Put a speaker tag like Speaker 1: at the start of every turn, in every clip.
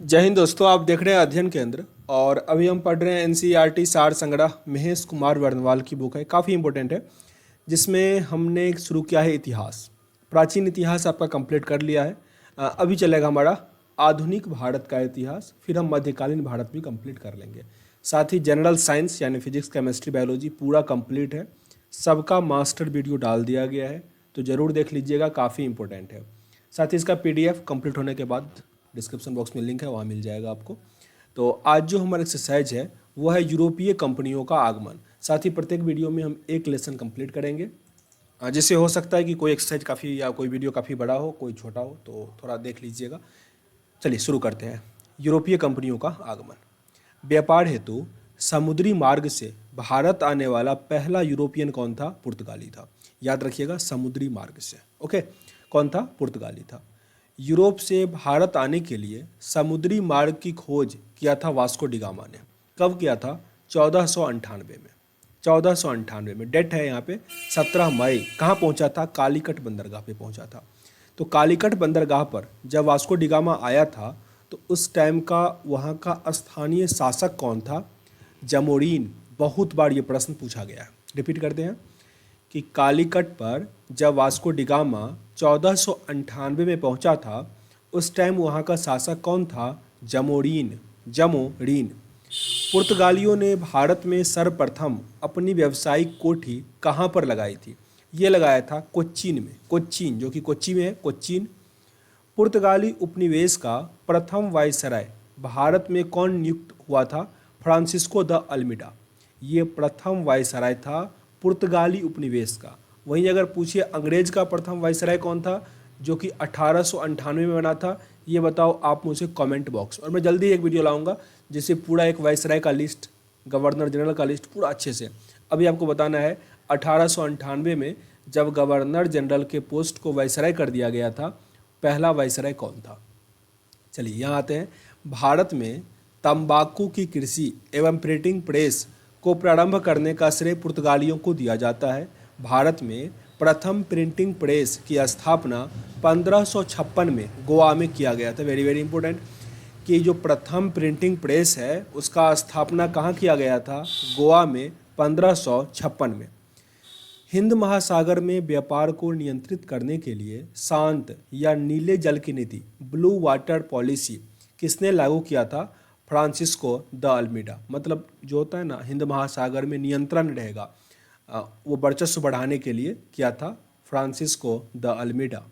Speaker 1: जय हिंद दोस्तों, आप देख रहे हैं अध्ययन केंद्र और अभी हम पढ़ रहे हैं एनसीईआरटी सार संग्रह महेश कुमार वर्णवाल की बुक है। काफ़ी इंपॉर्टेंट है, जिसमें हमने शुरू किया है इतिहास। प्राचीन इतिहास आपका कंप्लीट कर लिया है। अभी चलेगा हमारा आधुनिक भारत का इतिहास, फिर हम मध्यकालीन भारत भी कंप्लीट कर लेंगे। साथ ही जनरल साइंस यानी फिजिक्स, केमिस्ट्री, बायोलॉजी पूरा कंप्लीट है। सबका मास्टर वीडियो डाल दिया गया है, तो ज़रूर देख लीजिएगा, काफ़ी इंपॉर्टेंट है। साथ ही इसका पीडीएफ कंप्लीट होने के बाद डिस्क्रिप्शन बॉक्स में लिंक है, वहाँ मिल जाएगा आपको। तो आज जो हमारा एक्सरसाइज है वो है यूरोपीय कंपनियों का आगमन। साथ ही प्रत्येक वीडियो में हम एक लेसन कंप्लीट करेंगे, जिससे हो सकता है कि कोई एक्सरसाइज काफ़ी या कोई वीडियो काफ़ी बड़ा हो, कोई छोटा हो, तो थोड़ा देख लीजिएगा। चलिए शुरू करते हैं। यूरोपीय कंपनियों का आगमन। व्यापार हेतु समुद्री मार्ग से भारत आने वाला पहला यूरोपियन कौन था? पुर्तगाली था। याद रखिएगा, समुद्री मार्ग से। ओके, कौन था? पुर्तगाली था। यूरोप से भारत आने के लिए समुद्री मार्ग की खोज किया था वास्को डिगामा ने। कब किया था? 1498 में। 1498 में डेट है यहाँ पे 17 मई। कहाँ पहुँचा था? कालीकट बंदरगाह पे पहुँचा था। तो कालीकट बंदरगाह पर जब वास्को डिगामा आया था तो उस टाइम का वहाँ का स्थानीय शासक कौन था? जमोरीन। बहुत बार ये प्रश्न पूछा गया है, रिपीट करते हैं कि कालीकट पर जब वास्को डिगामा 1498 में पहुंचा था, उस टाइम वहां का शासक कौन था? जमोरीन। जमोरीन। पुर्तगालियों ने भारत में सर्वप्रथम अपनी व्यावसायिक कोठी कहाँ पर लगाई थी? ये लगाया था कोच्चिन में। कोच्चिन, जो कि कोच्चि में है, कोच्चिन। पुर्तगाली उपनिवेश का प्रथम वायसराय भारत में कौन नियुक्त हुआ था? Francisco de Almeida. ये प्रथम वायसराय था पुर्तगाली उपनिवेश का। वहीं अगर पूछिए अंग्रेज का प्रथम वायसराय कौन था, जो कि 1898 में बना था, ये बताओ आप मुझे कमेंट बॉक्स। और मैं जल्दी एक वीडियो लाऊंगा जिससे पूरा एक वायसराय का लिस्ट, गवर्नर जनरल का लिस्ट पूरा अच्छे से। अभी आपको बताना है 1898 में जब गवर्नर जनरल के पोस्ट को वायसराय कर दिया गया था, पहला वायसराय कौन था? चलिए यहाँ आते हैं। भारत में तंबाकू की कृषि एवं प्रिंटिंग प्रेस को प्रारंभ करने का श्रेय पुर्तगालियों को दिया जाता है। भारत में प्रथम प्रिंटिंग प्रेस की स्थापना 1556 में गोवा में किया गया था। वेरी वेरी इंपॉर्टेंट कि जो प्रथम प्रिंटिंग प्रेस है उसका स्थापना कहाँ किया गया था? गोवा में 1556 में। हिंद महासागर में व्यापार को नियंत्रित करने के लिए शांत या नीले जल की नीति, ब्लू वाटर पॉलिसी, किसने लागू किया था? Francisco de Almeida. मतलब जो होता है ना, हिंद महासागर में नियंत्रण रहेगा, वो वर्चस्व बढ़ाने के लिए किया था फ्रांसिस्को द अल्मीडा।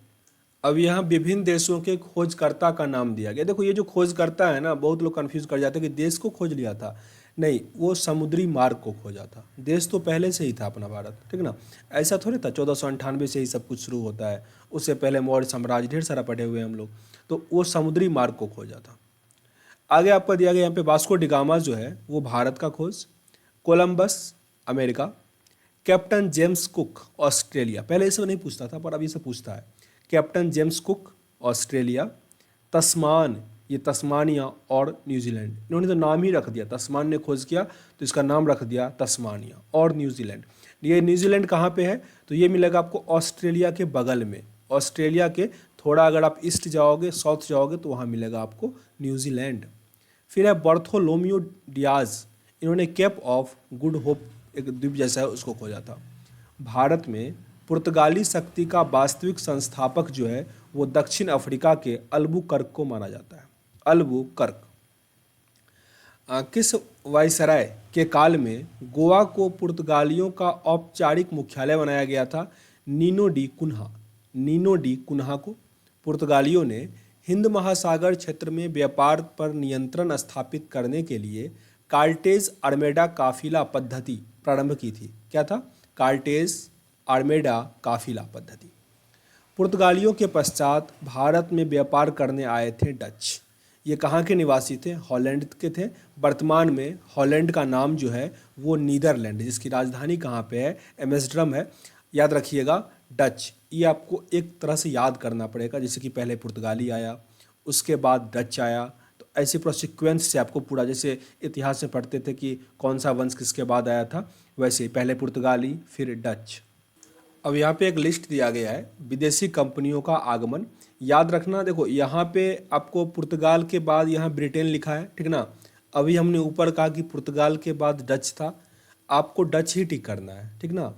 Speaker 1: अब यहाँ विभिन्न देशों के खोजकर्ता का नाम दिया गया। देखो, ये जो खोजकर्ता है ना, बहुत लोग कंफ्यूज कर जाते हैं कि देश को खोज लिया था। नहीं, वो समुद्री मार्ग को खोजा था। देश तो पहले से ही था अपना भारत, ठीक ना। ऐसा थोड़ी था 1498 से ही सब कुछ शुरू होता है। उससे पहले मौर्य साम्राज्य, ढेर सारा पढ़े हुए हम लोग। तो वो समुद्री मार्ग को खोजा था। आगे आपका दिया गया यहाँ पे वास्को डिगामा जो है वो भारत का खोज, Columbus America, captain James cook Australia. पहले इसे नहीं पूछता था पर अभी से पूछता है। कैप्टन जेम्स कुक ऑस्ट्रेलिया, तस्मान, ये तस्मानिया और न्यूजीलैंड। इन्होंने तो नाम ही रख दिया, तस्मान ने खोज किया तो इसका नाम रख दिया तस्मानिया और न्यूजीलैंड। ये न्यूजीलैंड कहाँ पे है? तो ये मिलेगा आपको ऑस्ट्रेलिया के बगल में। ऑस्ट्रेलिया के थोड़ा अगर आप ईस्ट जाओगे, साउथ जाओगे, तो वहाँ मिलेगा आपको न्यूजीलैंड। फिर है बर्थोलोमियो डियाज। इन्होंने केप ऑफ गुड होप, एक द्वीप जैसा है, उसको खोजा था। भारत में पुर्तगाली शक्ति का वास्तविक संस्थापक जो है वो दक्षिण अफ्रीका के अल्बुकर्क को माना जाता है। अल्बुकर्क। किस वायसराय के काल में गोवा को पुर्तगालियों का औपचारिक मुख्यालय बनाया गया था? Nino da Cunha. Nino da Cunha को पुर्तगालियों ने हिंद महासागर क्षेत्र में व्यापार पर नियंत्रण स्थापित करने के लिए कार्टेज आर्मेडा काफिला पद्धति प्रारंभ की थी। क्या था? कार्टेज आर्मेडा काफिला पद्धति। पुर्तगालियों के पश्चात भारत में व्यापार करने आए थे डच। ये कहाँ के निवासी थे? हॉलैंड के थे। वर्तमान में हॉलैंड का नाम जो है वो नीदरलैंड, जिसकी राजधानी कहाँ पे है? एम्स्टर्डम है। याद रखिएगा, डच, ये आपको एक तरह से याद करना पड़ेगा। जैसे कि पहले पुर्तगाली आया, उसके बाद डच आया, तो ऐसे पूरा सीक्वेंस से आपको पूरा, जैसे इतिहास में पढ़ते थे कि कौन सा वंश किसके बाद आया था, वैसे पहले पुर्तगाली फिर डच। अब यहाँ पे एक लिस्ट दिया गया है विदेशी कंपनियों का आगमन। याद रखना, देखो यहाँ पे आपको पुर्तगाल के बाद यहाँ ब्रिटेन लिखा है, ठीक ना। अभी हमने ऊपर कहा कि पुर्तगाल के बाद डच था, आपको डच ही टिक करना है, ठीक ना।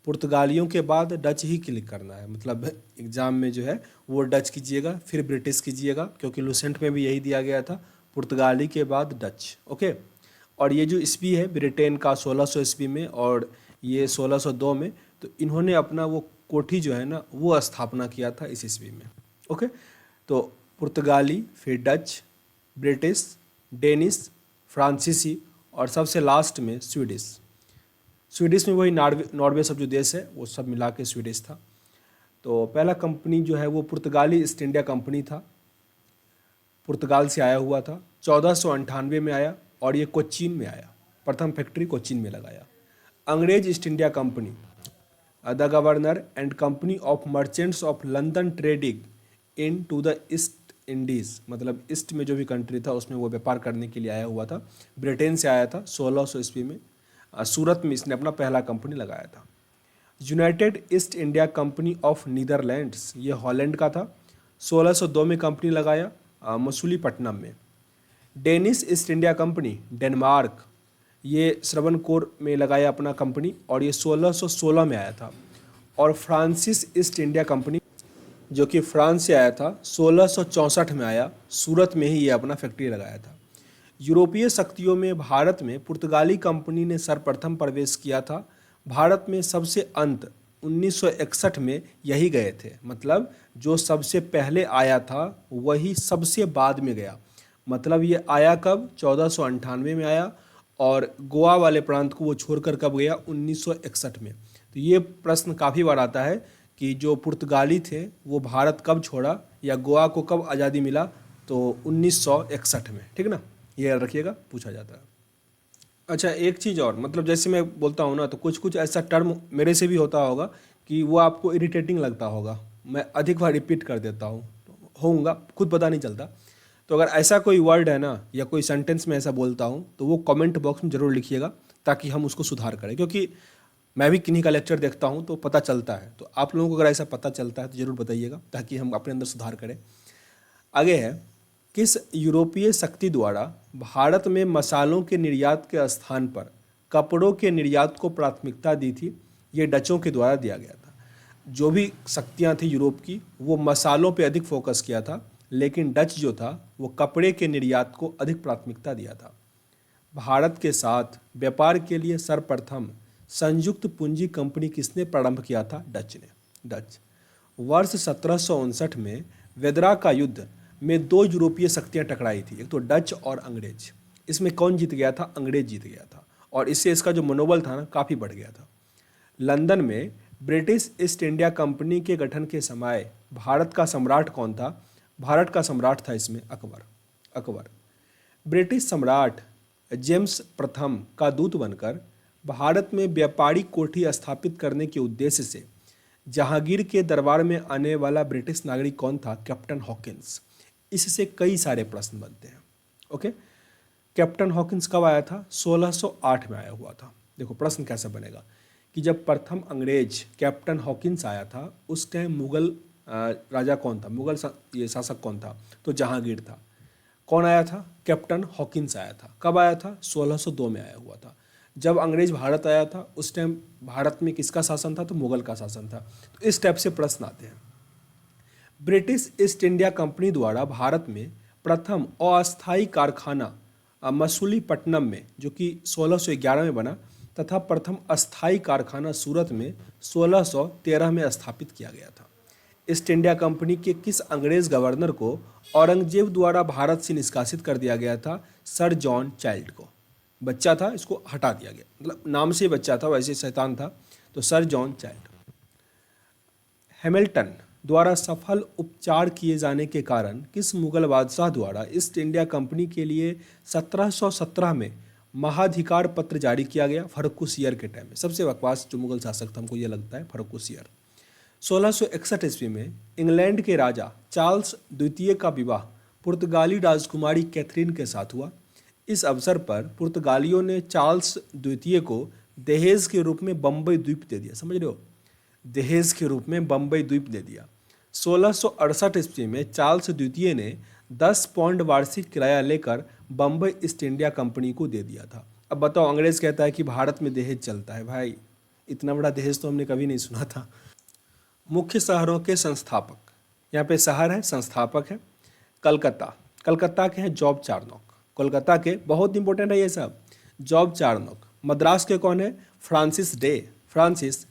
Speaker 1: पुर्तगालियों के बाद डच ही क्लिक करना है, मतलब एग्जाम में जो है वो डच कीजिएगा फिर ब्रिटिश कीजिएगा, क्योंकि लूसेंट में भी यही दिया गया था, पुर्तगाली के बाद डच। ओके। और ये जो ईस्वी है ब्रिटेन का 1600 ईस्वी में और ये 1602 में, तो इन्होंने अपना वो कोठी जो है ना वो स्थापना किया था इस ईस्वी में। ओके। तो पुर्तगाली, फिर डच, ब्रिटिश, डेनिश, फ्रांसीसी और सबसे लास्ट में स्वीडिश। स्वीडिश में वही नॉर्वे सब जो देश है वो सब मिला के स्वीडिश था। तो पहला कंपनी जो है वो पुर्तगाली ईस्ट इंडिया कंपनी था, पुर्तगाल से आया हुआ था, 1498 में आया और ये कोचीन में आया, प्रथम फैक्ट्री कोचीन में लगाया। अंग्रेज East India company, the governor and company of merchants of London trading into the East Indies, मतलब ईस्ट में जो भी कंट्री था उसमें वो व्यापार करने के लिए आया हुआ था, ब्रिटेन से आया था 1600 ईस्वी में। सूरत में इसने अपना पहला कंपनी लगाया था। United east India company of Netherlands, ये हॉलैंड का था, 1602 में कंपनी लगाया मसूलीपट्टनम में। Danish east India company, Denmark, ये श्रवणकोर में लगाया अपना कंपनी और ये 1616 में आया था। और फ्रांसिस ईस्ट इंडिया कंपनी जो कि फ्रांस से आया था, 1664 में आया, सूरत में ही ये अपना फैक्ट्री लगाया था। यूरोपीय शक्तियों में भारत में पुर्तगाली कंपनी ने सर्वप्रथम प्रवेश किया था। भारत में सबसे अंत 1961 में यही गए थे, मतलब जो सबसे पहले आया था वही सबसे बाद में गया। मतलब ये आया कब, 1498 में आया और गोवा वाले प्रांत को वो छोड़कर कब गया, 1961 में। तो ये प्रश्न काफ़ी बार आता है कि जो पुर्तगाली थे वो भारत कब छोड़ा या गोवा को कब आज़ादी मिला, तो 1961 में, ठीक ना, ये याद रखिएगा, पूछा जाता है। अच्छा एक चीज़ और, मतलब जैसे मैं बोलता हूँ ना तो कुछ कुछ ऐसा टर्म मेरे से भी होता होगा कि वो आपको इरिटेटिंग लगता होगा, मैं अधिक बार रिपीट कर देता हूँ, होऊंगा खुद पता नहीं चलता। तो अगर ऐसा कोई वर्ड है ना या कोई सेंटेंस में ऐसा बोलता हूँ तो वो कमेंट बॉक्स में ज़रूर लिखिएगा ताकि हम उसको सुधार करें, क्योंकि मैं भी किन्हीं का लेक्चर देखता हूँ तो पता चलता है। तो आप लोगों को अगर ऐसा पता चलता है तो ज़रूर बताइएगा ताकि हम अपने अंदर सुधार करें। आगे है, किस यूरोपीय शक्ति द्वारा भारत में मसालों के निर्यात के स्थान पर कपड़ों के निर्यात को प्राथमिकता दी थी? ये डचों के द्वारा दिया गया था। जो भी शक्तियाँ थी यूरोप की वो मसालों पे अधिक फोकस किया था, लेकिन डच जो था वो कपड़े के निर्यात को अधिक प्राथमिकता दिया था। भारत के साथ व्यापार के लिए सर्वप्रथम संयुक्त पूंजी कंपनी किसने प्रारंभ किया था? डच ने। डच। वर्ष 1759 में वेदरा का युद्ध में दो यूरोपीय शक्तियां टकराई थी, एक तो डच और अंग्रेज। इसमें कौन जीत गया था? अंग्रेज जीत गया था और इससे इसका जो मनोबल था ना काफ़ी बढ़ गया था। लंदन में ब्रिटिश ईस्ट इंडिया कंपनी के गठन के समय भारत का सम्राट कौन था? भारत का सम्राट था इसमें अकबर। अकबर। ब्रिटिश सम्राट जेम्स प्रथम का दूत बनकर भारत में व्यापारिक कोठी स्थापित करने के उद्देश्य से जहांगीर के दरबार में आने वाला ब्रिटिश नागरिक कौन था? Captain Hawkins. इससे कई सारे प्रश्न बनते हैं। ओके, कैप्टन हॉकिंस कब आया था? 1608 में आया हुआ था। देखो प्रश्न कैसे बनेगा कि जब प्रथम अंग्रेज कैप्टन हॉकिंस आया था उस टाइम मुगल राजा कौन था, ये शासक कौन था? तो जहांगीर था। कौन आया था? कैप्टन हॉकिंस आया था। कब आया था? 1602 में आया हुआ था। जब अंग्रेज भारत आया था उस टाइम भारत में किसका शासन था? तो मुगल का शासन था। तो इस टाइप से प्रश्न आते हैं। ब्रिटिश ईस्ट इंडिया कंपनी द्वारा भारत में प्रथम अस्थायी कारखाना मसूलीपट्टनम में जो कि 1611 में बना तथा प्रथम अस्थायी कारखाना सूरत में 1613 में स्थापित किया गया था। ईस्ट इंडिया कंपनी के किस अंग्रेज गवर्नर को औरंगजेब द्वारा भारत से निष्कासित कर दिया गया था? सर जॉन चाइल्ड को। बच्चा था, इसको हटा दिया गया, मतलब नाम से बच्चा था वैसे शैतान था, तो सर जॉन चाइल्ड। हैमिल्टन द्वारा सफल उपचार किए जाने के कारण किस मुगल बादशाह द्वारा ईस्ट इंडिया कंपनी के लिए 1717 में महाधिकार पत्र जारी किया गया? फर्रुखसियर के टाइम में। सबसे बकवास जो मुगल शासक था हमको ये लगता है फर्रुखसियर। 1661 ईस्वी में इंग्लैंड के राजा चार्ल्स द्वितीय का विवाह पुर्तगाली राजकुमारी कैथरीन के साथ हुआ। इस अवसर पर पुर्तगालियों ने चार्ल्स द्वितीय को दहेज के रूप में बम्बई द्वीप दे दिया। समझ रहे हो? दहेज के रूप में बम्बई द्वीप दे दिया। 1668 ईस्वी में चार्ल्स द्वितीय ने 10 पाउंड वार्षिक किराया लेकर बम्बई ईस्ट इंडिया कंपनी को दे दिया था। अब बताओ, अंग्रेज कहता है कि भारत में दहेज चलता है। भाई, इतना बड़ा दहेज तो हमने कभी नहीं सुना था। मुख्य शहरों के संस्थापक, यहाँ पे शहर है, संस्थापक है। कलकत्ता, कलकत्ता के हैं जॉब चार्नोक, कोलकाता के बहुत इंपॉर्टेंट है ये सब, जॉब चार्नोक। मद्रास के कौन है? Francis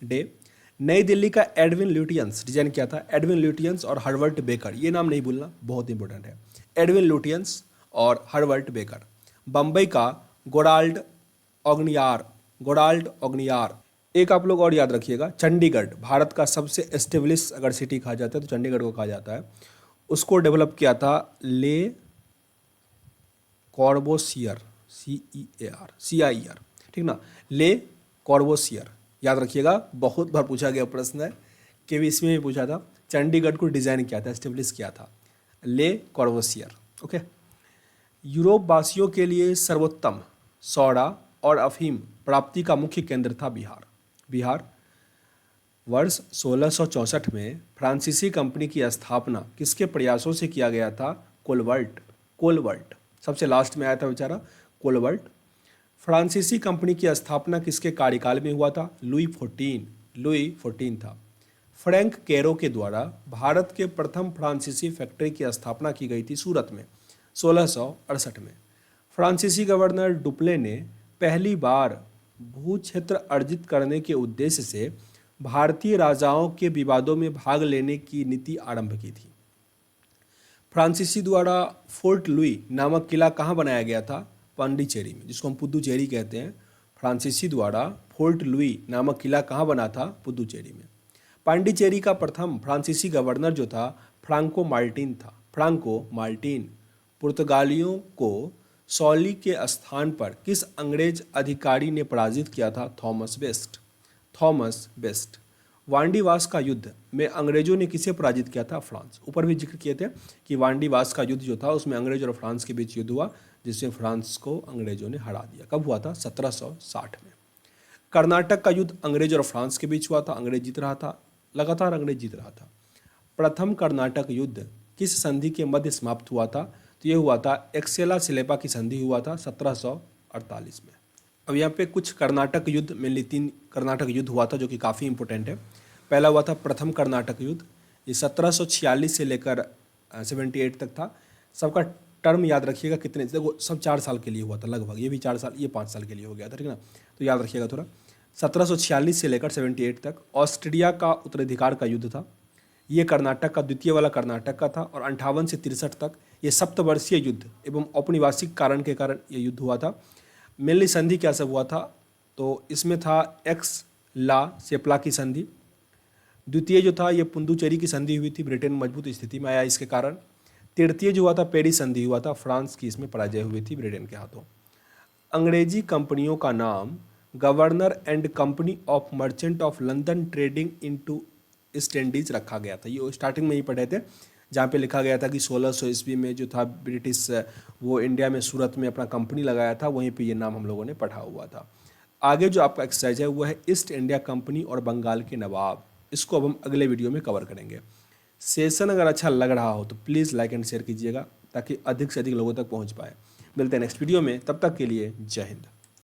Speaker 1: day. नई दिल्ली का एडविन ल्यूटियंस डिजाइन किया था, एडविन ल्यूटियंस और हर्बर्ट बेकर, ये नाम नहीं भूलना, बहुत इंपॉर्टेंट है, एडविन ल्यूटियंस और हर्बर्ट बेकर। बम्बई का गोडाल्ड ऑग्नियार। एक आप लोग और याद रखिएगा, चंडीगढ़, भारत का सबसे एस्टेब्लिश अगर सिटी कहा जाता है तो चंडीगढ़ को कहा जाता है। उसको डेवलप किया था ले कॉर्बोसियर, CIER, ठीक ना, ले कॉर्बोसियर, याद रखिएगा, बहुत बार पूछा गया प्रश्न है, KVSP में पूछा था। चंडीगढ़ को डिजाइन किया था, एस्टेब्लिश किया था ले कॉर्बोसियर। ओके। यूरोप वासियों के लिए सर्वोत्तम सोडा और अफीम प्राप्ति का मुख्य केंद्र था बिहार। वर्ष 1664 में फ्रांसीसी कंपनी की स्थापना किसके प्रयासों से किया गया था? कोलवर्ट, सबसे लास्ट में आया था बेचारा कोलवर्ट। फ्रांसीसी कंपनी की स्थापना किसके कार्यकाल में हुआ था? लुई 14 था। फ्रैंक कैरो के द्वारा भारत के प्रथम फ्रांसीसी फैक्ट्री की स्थापना की गई थी सूरत में 1668 में। फ्रांसीसी गवर्नर डुप्ले ने पहली बार भू क्षेत्र अर्जित करने के उद्देश्य से भारतीय राजाओं के विवादों में भाग लेने की नीति आरंभ की थी। फ्रांसीसी द्वारा फोर्ट लुई नामक किला कहाँ बनाया गया था? पांडिचेरी में, जिसको हम पुदुचेरी कहते हैं। फ्रांसीसी द्वारा फोर्ट लुई नामक किला कहाँ बना था? पुदुचेरी में। पांडिचेरी का प्रथम फ्रांसीसी गवर्नर जो था फ्रांको मार्टिन। पुर्तगालियों को सॉली के स्थान पर किस अंग्रेज अधिकारी ने पराजित किया था? Thomas best. वांडीवास का युद्ध में अंग्रेजों ने किसे पराजित किया था? फ्रांस। ऊपर भी जिक्र किए थे कि वांडीवास का युद्ध जो था उसमें अंग्रेज और फ्रांस के बीच युद्ध हुआ, जिसमें फ्रांस को अंग्रेजों ने हरा दिया। कब हुआ था? 1760 में। कर्नाटक का युद्ध अंग्रेज और फ्रांस के बीच हुआ था, अंग्रेज जीत रहा था, लगातार अंग्रेज जीत रहा था। प्रथम कर्नाटक युद्ध किस संधि के मध्य समाप्त हुआ था? तो ये हुआ था एक्सेला सिलेपा की संधि हुआ था 1748 में। अब यहाँ पे कुछ कर्नाटक युद्ध, मेनली 3 कर्नाटक युद्ध हुआ था जो कि काफ़ी इंपॉर्टेंट है। पहला हुआ था प्रथम कर्नाटक युद्ध, ये 1746 से लेकर 78 तक था। सबका टर्म याद रखिएगा, कितने, देखो सब 4 साल के लिए हुआ था लगभग, ये भी 4 साल, ये 5 साल के लिए हो गया था, ठीक ना, तो याद रखिएगा थोड़ा। 1746 से लेकर 78 तक ऑस्ट्रेलिया का उत्तराधिकार का युद्ध था, ये कर्नाटक का द्वितीय वाला कर्नाटक का था। और 58 से 63 तक ये सप्तवर्षीय युद्ध एवं औपनिवासिक कारण के कारण ये युद्ध हुआ था। मेनली संधि क्या सब हुआ था? तो इसमें था एक्स ला सेपला की संधि। द्वितीय जो था ये पुदुचेरी की संधि हुई थी, ब्रिटेन मजबूत स्थिति में आया इसके कारण। तृतीय जो हुआ था पेरिस संधि हुआ था, फ्रांस की इसमें पराजय हुई थी ब्रिटेन के हाथों। अंग्रेजी कंपनियों का नाम governor and company of merchant of London trading into east Indies रखा गया था। ये स्टार्टिंग में ही पढ़े थे, जहाँ पे लिखा गया था कि 1600 ईस्वी में जो था ब्रिटिश वो इंडिया में सूरत में अपना कंपनी लगाया था, वहीं पे ये नाम हम लोगों ने पढ़ा हुआ था। आगे जो आपका एक्सरसाइज है वो है ईस्ट इंडिया कंपनी और बंगाल के नवाब। इसको अब हम अगले वीडियो में कवर करेंगे। सेशन अगर अच्छा लग रहा हो तो प्लीज़ लाइक एंड शेयर कीजिएगा ताकि अधिक से अधिक लोगों तक पहुँच पाए। मिलते हैं नेक्स्ट वीडियो में, तब तक के लिए जय हिंद।